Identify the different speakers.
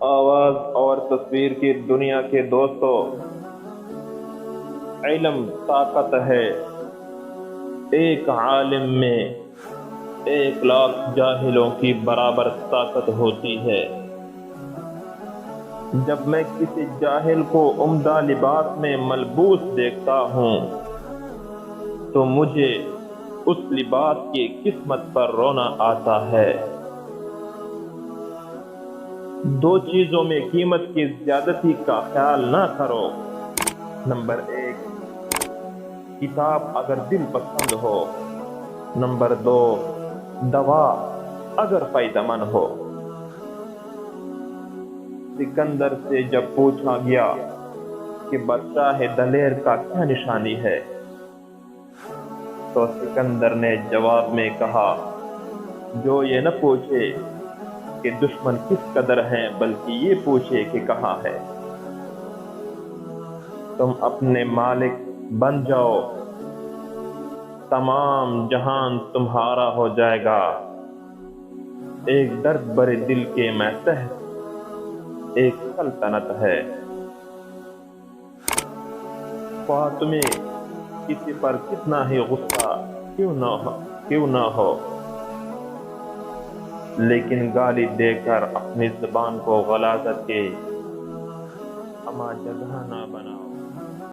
Speaker 1: آواز اور تصویر کی دنیا کے دوستوں، علم طاقت ہے۔ ایک عالم میں 1,00,000 جاہلوں کی برابر طاقت ہوتی ہے۔ جب میں کسی جاہل کو عمدہ لباس میں ملبوس دیکھتا ہوں تو مجھے اس لباس کی قسمت پر رونا آتا ہے۔ 2 چیزوں میں قیمت کی زیادتی کا خیال نہ کرو۔ نمبر 1، کتاب اگر دل پسند ہو۔ نمبر 2، دوا اگر فائدہ مند ہو۔ سکندر سے جب پوچھا گیا کہ بادشاہ دلیر کا کیا نشانی ہے تو سکندر نے جواب میں کہا، جو یہ نہ پوچھے کہ دشمن کس قدر ہیں بلکہ یہ پوچھے کہ کہاں ہے۔ تم اپنے مالک بن جاؤ، تمام جہان تمہارا ہو جائے گا۔ ایک درد بھرے دل کے ماتحت ایک سلطنت ہے۔ خواہ تمہیں کسی پر کتنا ہی غصہ کیوں نہ ہو، لیکن گالی دے کر اپنی زبان کو غلاظت کے اما جگہ نہ بناؤ۔